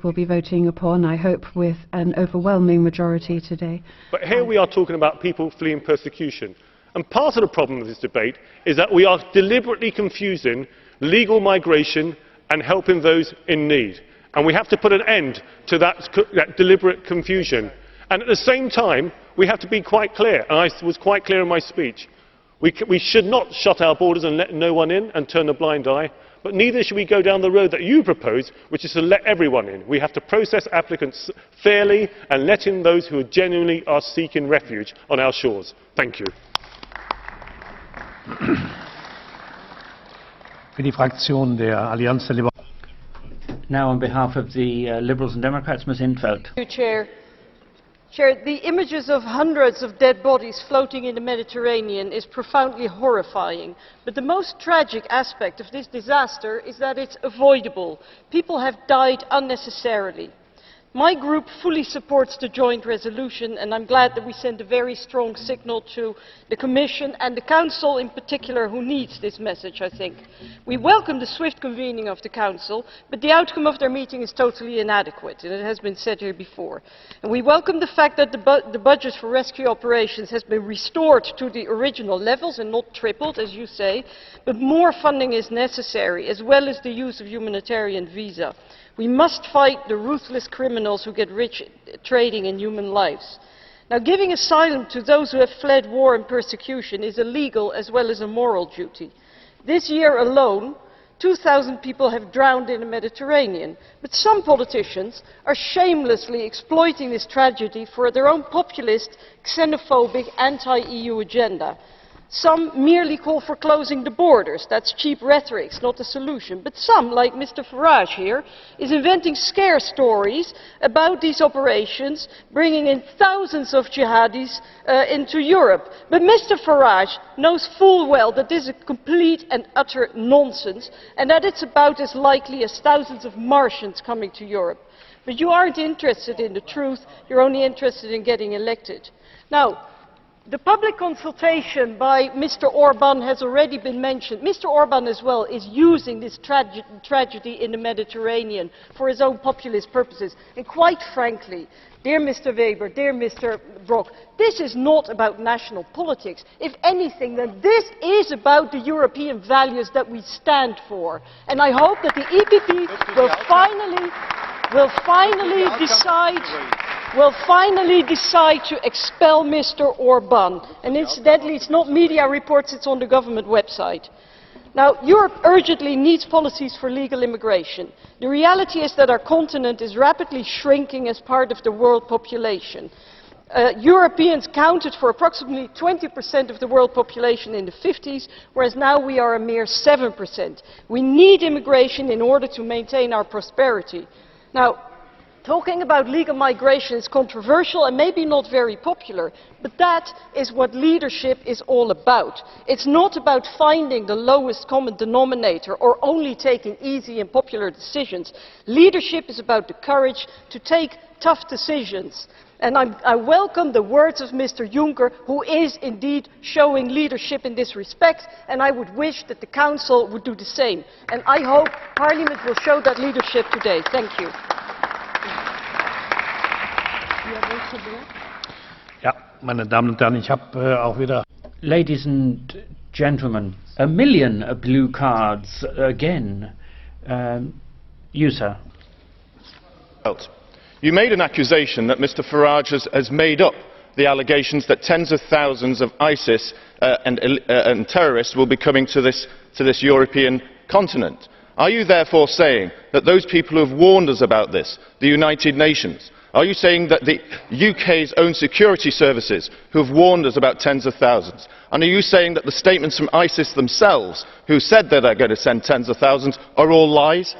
will be voting upon, I hope with an overwhelming majority today. But here we are talking about people fleeing persecution. And part of the problem of this debate is that we are deliberately confusing legal migration and helping those in need. And we have to put an end to that deliberate confusion. And at the same time, we have to be quite clear, and I was quite clear in my speech. We should not shut our borders and let no one in and turn a blind eye, but neither should we go down the road that you propose, which is to let everyone in. We have to process applicants fairly and let in those who genuinely are seeking refuge on our shores. Thank you. Now on behalf of the Liberals and Democrats, Ms. Intveld. Chair, the images of hundreds of dead bodies floating in the Mediterranean is profoundly horrifying. But the most tragic aspect of this disaster is that it's avoidable. People have died unnecessarily. My group fully supports the joint resolution, and I'm glad that we send a very strong signal to the Commission and the Council in particular, who needs this message, I think. We welcome the swift convening of the Council, but the outcome of their meeting is totally inadequate, and it has been said here before. And we welcome the fact that the budget for rescue operations has been restored to the original levels and not tripled, as you say, but more funding is necessary, as well as the use of humanitarian visa. We must fight the ruthless criminals who get rich trading in human lives. Now, giving asylum to those who have fled war and persecution is a legal as well as a moral duty. This year alone, 2,000 people have drowned in the Mediterranean, but some politicians are shamelessly exploiting this tragedy for their own populist, xenophobic, anti-EU agenda. Some merely call for closing the borders. That's cheap rhetoric, not a solution. But some, like Mr. Farage here, is inventing scare stories about these operations, bringing in thousands of jihadis into Europe. But Mr. Farage knows full well that this is complete and utter nonsense, and that it's about as likely as thousands of Martians coming to Europe. But you aren't interested in the truth, you're only interested in getting elected. Now, the public consultation by Mr. Orban has already been mentioned. Mr. Orban as well is using this tragedy in the Mediterranean for his own populist purposes. And quite frankly, dear Mr. Weber, dear Mr. Brok, this is not about national politics. If anything, then this is about the European values that we stand for. And I hope that the EPP will finally decide to expel Mr. Orban. And incidentally, it's not media reports, it's on the government website. Now, Europe urgently needs policies for legal immigration. The reality is that our continent is rapidly shrinking as part of the world population. Europeans counted for approximately 20% of the world population in the 50s, whereas now we are a mere 7%. We need immigration in order to maintain our prosperity. Now, talking about legal migration is controversial and maybe not very popular, but that is what leadership is all about. It's not about finding the lowest common denominator or only taking easy and popular decisions. Leadership is about the courage to take tough decisions. And I welcome the words of Mr. Juncker, who is indeed showing leadership in this respect, and I would wish that the Council would do the same. And I hope Parliament will show that leadership today. Thank you. Ja, meine Damen und Herren, ich habe auch wieder. Ladies and gentlemen, a million blue cards again. You, sir. You made an accusation that Mr. Farage has made up the allegations that tens of thousands of ISIS and terrorists will be coming to this European continent. Are you therefore saying that those people who have warned us about this, the United Nations, are you saying that the UK's own security services, who have warned us about tens of thousands, and are you saying that the statements from ISIS themselves, who said that they're going to send tens of thousands, are all lies?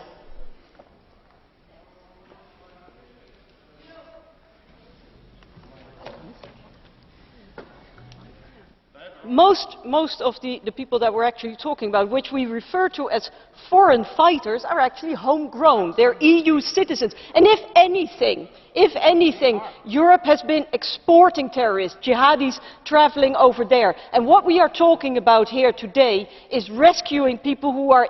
Most of the people that we're actually talking about, which we refer to as foreign fighters, are actually homegrown. They're EU citizens. And if anything, Europe has been exporting terrorists, jihadis traveling over there. And what we are talking about here today is rescuing people who are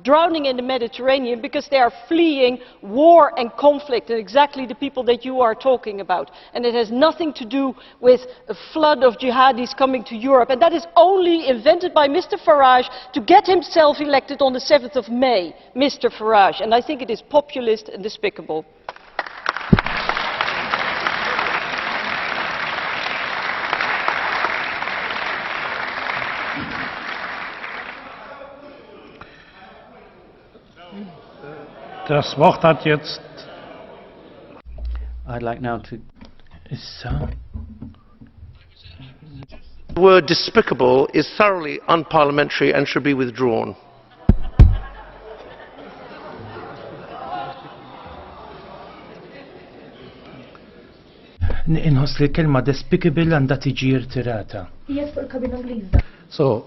drowning in the Mediterranean because they are fleeing war and conflict, and exactly the people that you are talking about. And it has nothing to do with a flood of jihadis coming to Europe. And that is only invented by Mr. Farage to get himself elected on the 7th of May, Mr. Farage. And I think it is populist and despicable. Das Wort hat jetzt. I'd like now to... The word despicable is thoroughly unparliamentary and should be withdrawn. Inħoss li kelma despicable għandha tiġi rtirata. So,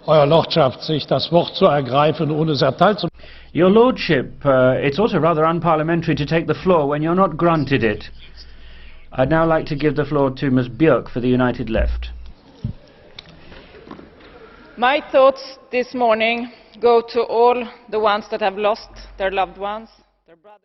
Euer Lordschaft, sich das Wort zu ergreifen, ohne es erteilt zu. Your Lordship, it's also rather unparliamentary to take the floor when you're not granted it. I'd now like to give the floor to Ms. Björk for the United Left. My thoughts this morning go to all the ones that have lost their loved ones, their brothers.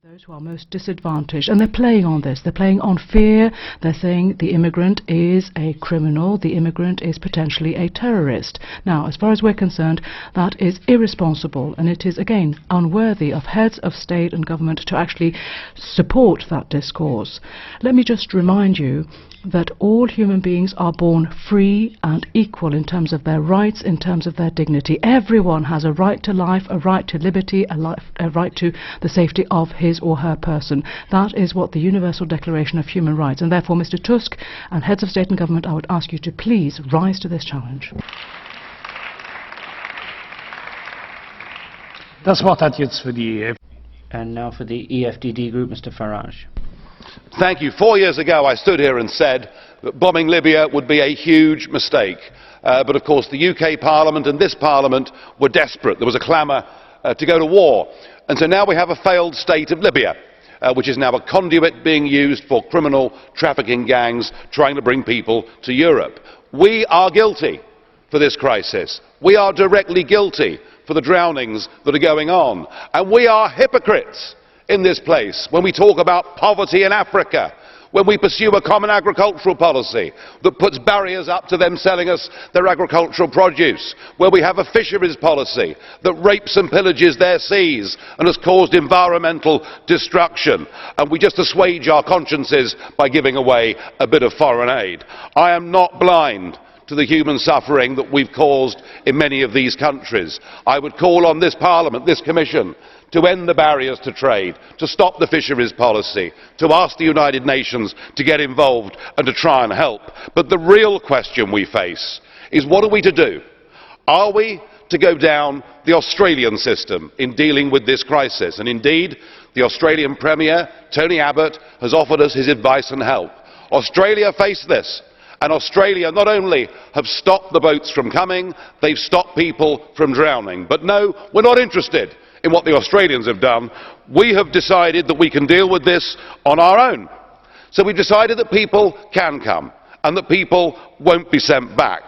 Those who are most disadvantaged, and they're playing on this. They're playing on fear. They're saying the immigrant is a criminal, the immigrant is potentially a terrorist. Now, as far as we're concerned, that is irresponsible, and it is, again, unworthy of heads of state and government to actually support that discourse. Let me just remind you that all human beings are born free and equal in terms of their rights, in terms of their dignity. Everyone has a right to life, a right to liberty, a right to the safety of his or her person. That is what the Universal Declaration of Human Rights, and therefore, Mr. Tusk and heads of state and government, I would ask you to please rise to this challenge. Das Wort hat jetzt für die. And now for the EFDD group, Mr. Farage. Thank you. 4 years ago I stood here and said that bombing Libya would be a huge mistake. But of course the UK Parliament and this Parliament were desperate. There was a clamour to go to war. And so now we have a failed state of Libya, which is now a conduit being used for criminal trafficking gangs trying to bring people to Europe. We are guilty for this crisis. We are directly guilty for the drownings that are going on. And we are hypocrites in this place when we talk about poverty in Africa, when we pursue a common agricultural policy that puts barriers up to them selling us their agricultural produce, where we have a fisheries policy that rapes and pillages their seas and has caused environmental destruction, and we just assuage our consciences by giving away a bit of foreign aid. I am not blind to the human suffering that we've caused in many of these countries. I would call on this Parliament, this Commission, to end the barriers to trade, to stop the fisheries policy, to ask the United Nations to get involved and to try and help. But the real question we face is, what are we to do? Are we to go down the Australian system in dealing with this crisis? And indeed, the Australian Premier, Tony Abbott, has offered us his advice and help. Australia faced this. And Australia not only have stopped the boats from coming, they've stopped people from drowning. But no, we're not interested in what the Australians have done. We have decided that we can deal with this on our own. So we've decided that people can come and that people won't be sent back.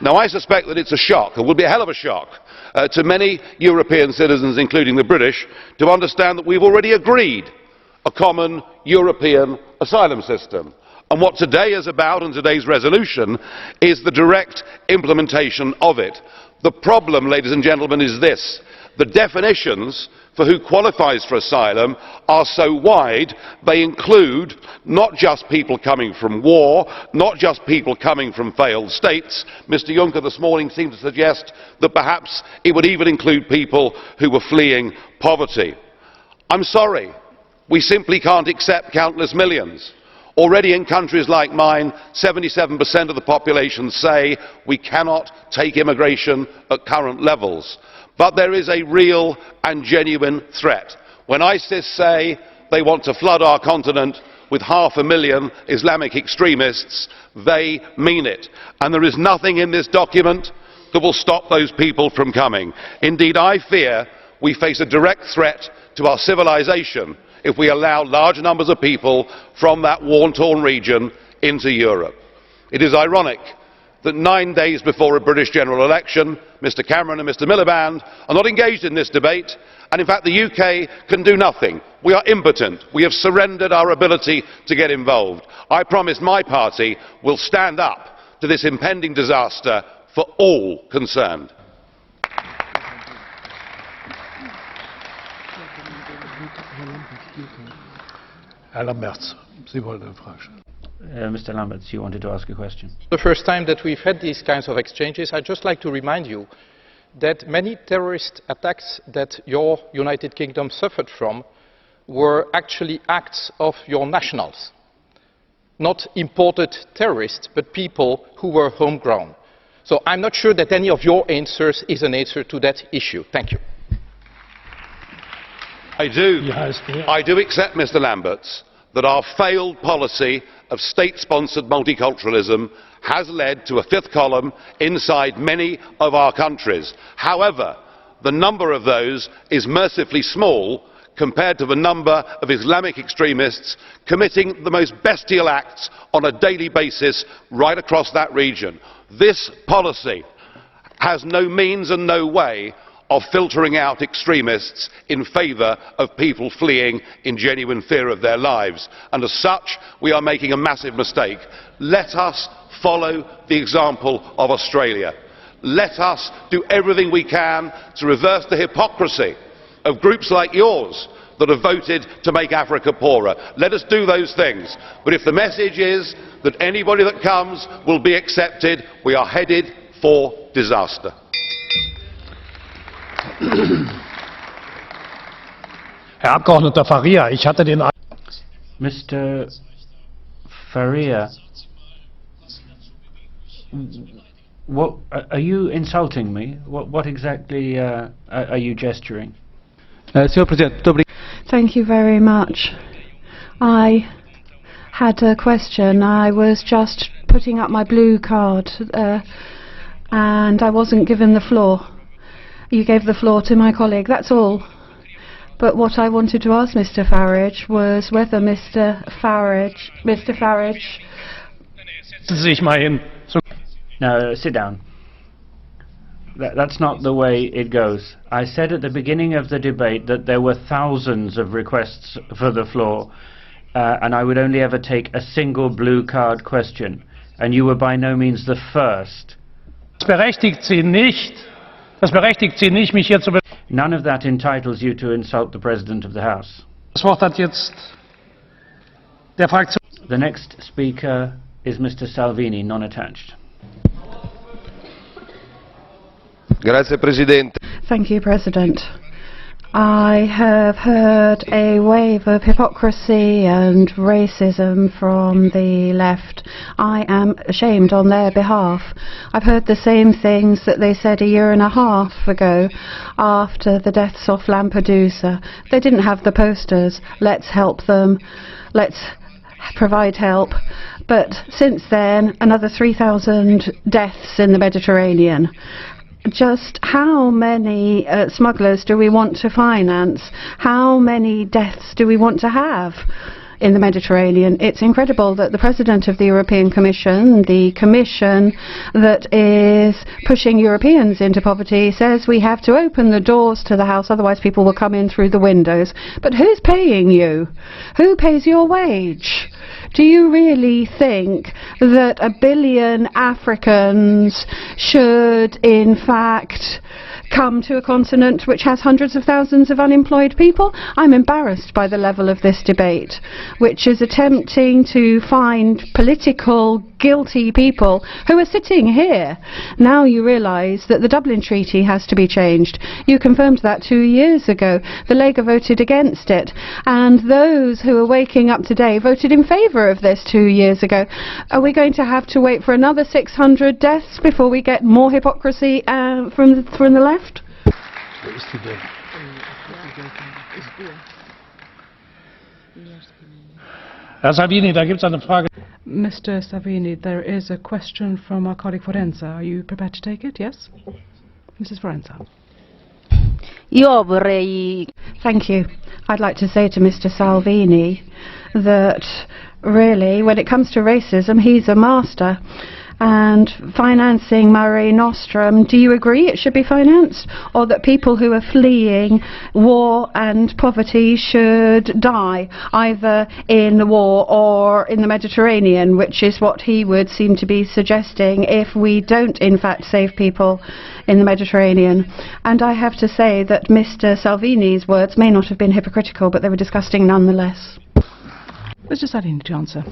Now I suspect that it's a shock, and will be a hell of a shock, to many European citizens, including the British, to understand that we've already agreed a common European asylum system. And what today is about, and today's resolution, is the direct implementation of it. The problem, ladies and gentlemen, is this. The definitions for who qualifies for asylum are so wide, they include not just people coming from war, not just people coming from failed states. Mr Juncker this morning seemed to suggest that perhaps it would even include people who were fleeing poverty. I'm sorry, we simply can't accept countless millions. Already in countries like mine, 77% of the population say we cannot take immigration at current levels. But there is a real and genuine threat. When ISIS say they want to flood our continent with 500,000 Islamic extremists, they mean it. And there is nothing in this document that will stop those people from coming. Indeed, I fear we face a direct threat to our civilisation if we allow large numbers of people from that war-torn region into Europe. It is ironic that 9 days before a British general election, Mr Cameron and Mr Miliband are not engaged in this debate, and in fact the UK can do nothing. We are impotent. We have surrendered our ability to get involved. I promise my party will stand up to this impending disaster for all concerned. Herr Lamberts, Sie wollten eine Frage stellen. Mr Lamberts, you wanted to ask a question. The first time that we've had these kinds of exchanges, I'd just like to remind you that many terrorist attacks that your United Kingdom suffered from were actually acts of your nationals. Not imported terrorists, but people who were homegrown. So I'm not sure that any of your answers is an answer to that issue. Thank you. I do accept, Mr Lamberts, that our failed policy of state-sponsored multiculturalism has led to a fifth column inside many of our countries. However, the number of those is mercifully small compared to the number of Islamic extremists committing the most bestial acts on a daily basis right across that region. This policy has no means and no way of filtering out extremists in favour of people fleeing in genuine fear of their lives, and as such we are making a massive mistake. Let us follow the example of Australia. Let us do everything we can to reverse the hypocrisy of groups like yours that have voted to make Africa poorer. Let us do those things. But if the message is that anybody that comes will be accepted, we are headed for disaster. Herr Abgeordneter Faria, ich hatte den Mr Faria, what are you insulting me? What exactly are you gesturing? Thank you very much. I had a question. I was just putting up my blue card and I wasn't given the floor. You gave the floor to my colleague, that's all. But what I wanted to ask Mr Farage was whether Mr Farage... No, sit down. That's not the way it goes. I said at the beginning of the debate that there were thousands of requests for the floor, and I would only ever take a single blue card question, and you were by no means the first. None of that entitles you to insult the President of the House. The next speaker is Mr Salvini, non-attached. Thank you, President. I have heard a wave of hypocrisy and racism from the left. I am ashamed on their behalf. I've heard the same things that they said a year and a half ago after the deaths off Lampedusa. They didn't have the posters, let's help them, let's provide help. But since then, another 3,000 deaths in the Mediterranean. Just how many smugglers do we want to finance? How many deaths do we want to have in the Mediterranean? It's incredible that the President of the European Commission, the Commission that is pushing Europeans into poverty, says we have to open the doors to the house, otherwise people will come in through the windows. But who's paying you? Who pays your wage? Do you really think that 1 billion Africans should, in fact, come to a continent which has hundreds of thousands of unemployed people? I'm embarrassed by the level of this debate, which is attempting to find political guilty people who are sitting here. Now you realise that the Dublin Treaty has to be changed. You confirmed that 2 years ago. The Lega voted against it, and those who are waking up today voted in favour of this 2 years ago. Are we going to have to wait for another 600 deaths before we get more hypocrisy from the left? Herr Salvini, da gibt's eine Frage. Mr Salvini, there is a question from our colleague Forenza. Are you prepared to take it? Yes? Mrs Forenza. Thank you. I'd like to say to Mr. Salvini that really, when it comes to racism, he's a master. And financing Mare Nostrum, do you agree it should be financed? Or that people who are fleeing war and poverty should die, either in the war or in the Mediterranean, which is what he would seem to be suggesting if we don't in fact save people in the Mediterranean. And I have to say that Mr. Salvini's words may not have been hypocritical, but they were disgusting nonetheless. Mr. Salvini to answer.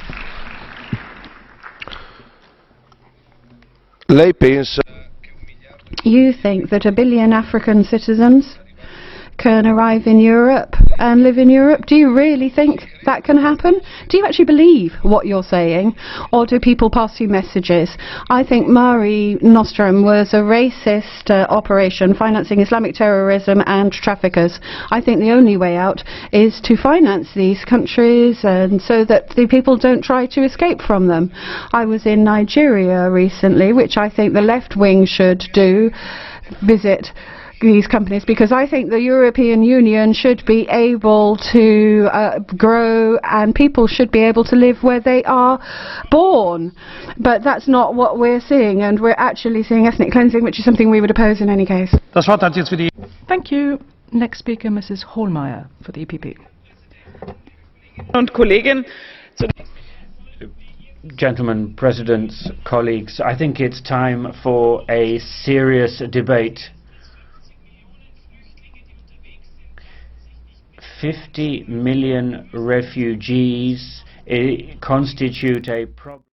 You think that 1 billion African citizens can arrive in Europe and live in Europe? Do you really think that can happen? Do you actually believe what you're saying? Or do people pass you messages? I think Mare Nostrum was a racist operation financing Islamic terrorism and traffickers. I think the only way out is to finance these countries and so that the people don't try to escape from them. I was in Nigeria recently, which I think the left wing should do, visit these companies, because I think the European Union should be able to grow and people should be able to live where they are born. But that's not what we're seeing, and we're actually seeing ethnic cleansing, which is something we would oppose in any case. Thank you. Next speaker, Mrs. Hohlmeier for the EPP. Gentlemen, presidents, colleagues, I think it's time for a serious debate. 50 million refugees constitute a problem.